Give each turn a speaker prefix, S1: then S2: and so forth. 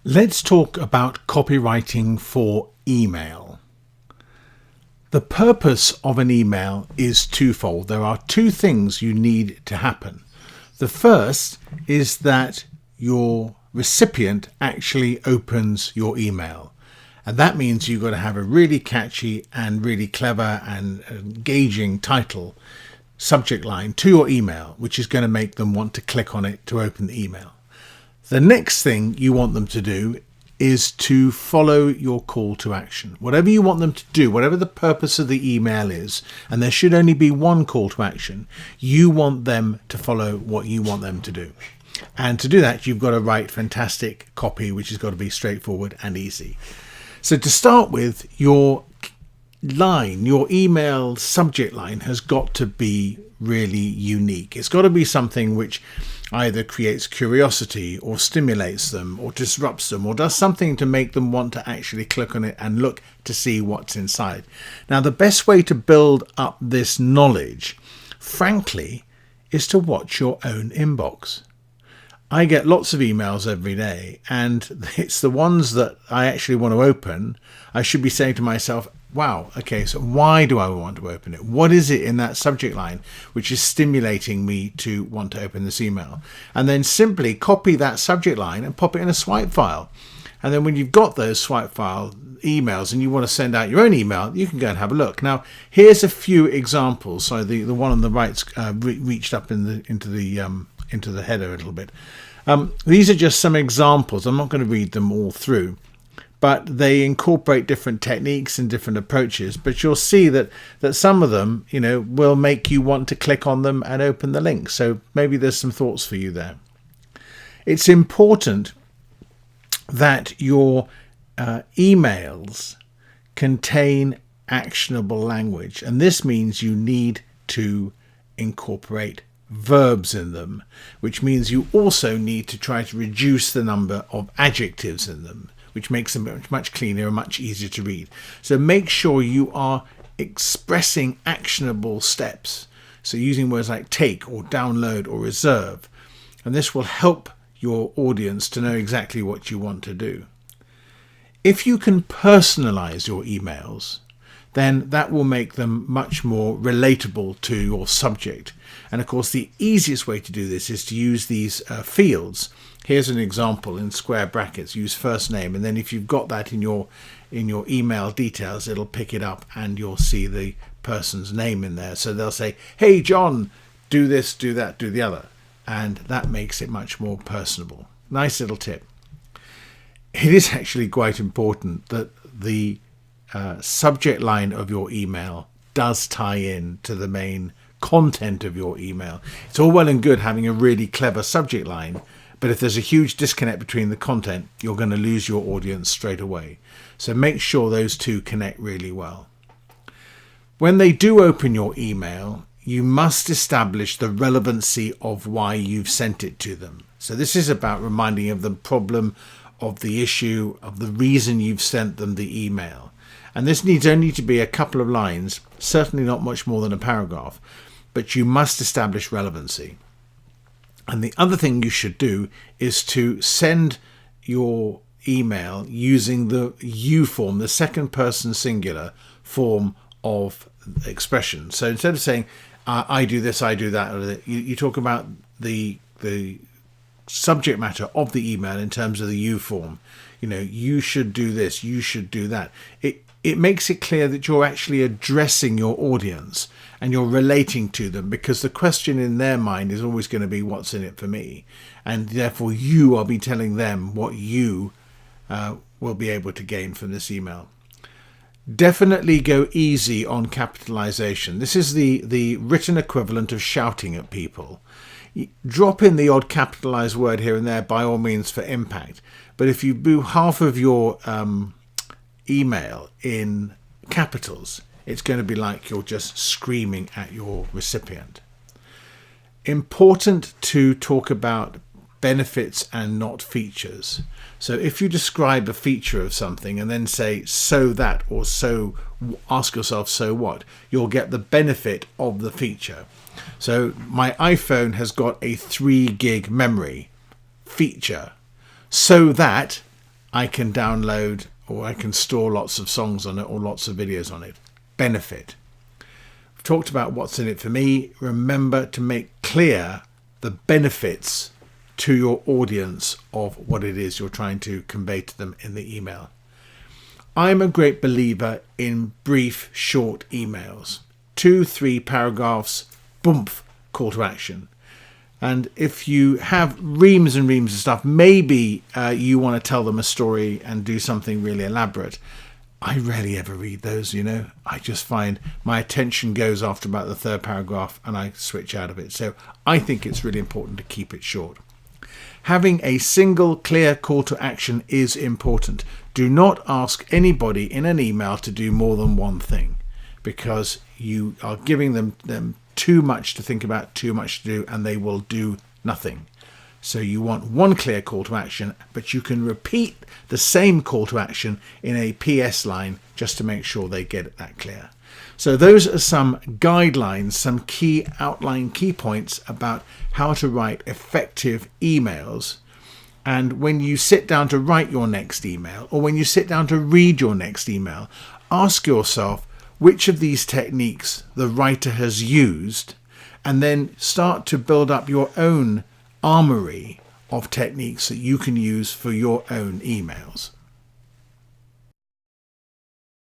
S1: Let's talk about copywriting for email. The purpose of an email is twofold. There are two things you need to happen. The first is that your recipient actually opens your email. And that means you've got to have a really catchy and really clever and engaging title, subject line to your email, which is going to make them want to click on it to open the email. The next thing you want them to do is to follow your call to action. Whatever you want them to do, whatever the purpose of the email is, and there should only be one call to action, you want them to follow what you want them to do. And to do that, you've got to write fantastic copy, which has got to be straightforward and easy. So to start with, your line, your email subject line has got to be really unique. It's got to be something which either creates curiosity or stimulates them or disrupts them or does something to make them want to actually click on it and look to see what's inside. Now, the best way to build up this knowledge, frankly, is to watch your own inbox. I get lots of emails every day, and it's the ones that I actually want to open. I should be saying to myself, wow, okay, so why do I want to open it? What is it in that subject line which is stimulating me to want to open this email? And then simply copy that subject line and pop it in a swipe file. And then when you've got those swipe file emails and you want to send out your own email, you can go and have a look. Now, here's a few examples. So the one on the right's reached up into the header a little bit. These are just some examples. I'm not going to read them all through, but they incorporate different techniques and different approaches. But you'll see that some of them, will make you want to click on them and open the link. So maybe there's some thoughts for you there. It's important that your emails contain actionable language. And this means you need to incorporate verbs in them, which means you also need to try to reduce the number of adjectives in them, which makes them much cleaner and much easier to read. So make sure you are expressing actionable steps. So using words like take or download or reserve. And this will help your audience to know exactly what you want to do. If you can personalize your emails, then that will make them much more relatable to your subject. And of course, the easiest way to do this is to use these fields. Here's an example in square brackets. Use first name, and then if you've got that in your email details, it'll pick it up and you'll see the person's name in there. So they'll say, hey John, do this, do that, do the other. And that makes it much more personable. Nice little tip. It is actually quite important that the subject line of your email does tie in to the main content of your email. It's all well and good having a really clever subject line, but if there's a huge disconnect between the content, you're going to lose your audience straight away. So make sure those two connect really well. When they do open your email, you must establish the relevancy of why you've sent it to them. So this is about reminding of the problem, of the issue, of the reason you've sent them the email. And this needs only to be a couple of lines, certainly not much more than a paragraph, but you must establish relevancy. And the other thing you should do is to send your email using the you form, the second person singular form of expression. So instead of saying, I do this, I do that, you talk about the subject matter of the email in terms of the you form. You should do this, you should do that. It makes it clear that you're actually addressing your audience and you're relating to them, because the question in their mind is always going to be, what's in it for me? And therefore you will be telling them what you will be able to gain from this email. Definitely go easy on capitalization. This is the written equivalent of shouting at people. Drop in the odd capitalized word here and there by all means for impact. But if you do half of your email in capitals, it's going to be like you're just screaming at your recipient. Important to talk about benefits and not features. So if you describe a feature of something and then say so that, or so, ask yourself so what, you'll get the benefit of the feature. So my iPhone has got a 3 gig memory feature, so that I can download or I can store lots of songs on it or lots of videos on it. Benefit. We've talked about what's in it for me. Remember to make clear the benefits to your audience of what it is you're trying to convey to them in the email. I'm a great believer in brief, short emails. 2-3 paragraphs, boom, call to action. And if you have reams and reams of stuff, maybe you want to tell them a story and do something really elaborate. I rarely ever read those, I just find my attention goes after about the third paragraph and I switch out of it. So I think it's really important to keep it short. Having a single clear call to action is important. Do not ask anybody in an email to do more than one thing, because you are giving them too much to think about, too much to do, and they will do nothing. So you want one clear call to action, but you can repeat the same call to action in a PS line just to make sure they get it that clear. So those are some guidelines, some key outline key points about how to write effective emails. And when you sit down to write your next email, or when you sit down to read your next email, ask yourself which of these techniques the writer has used, and then start to build up your own armory of techniques that you can use for your own emails.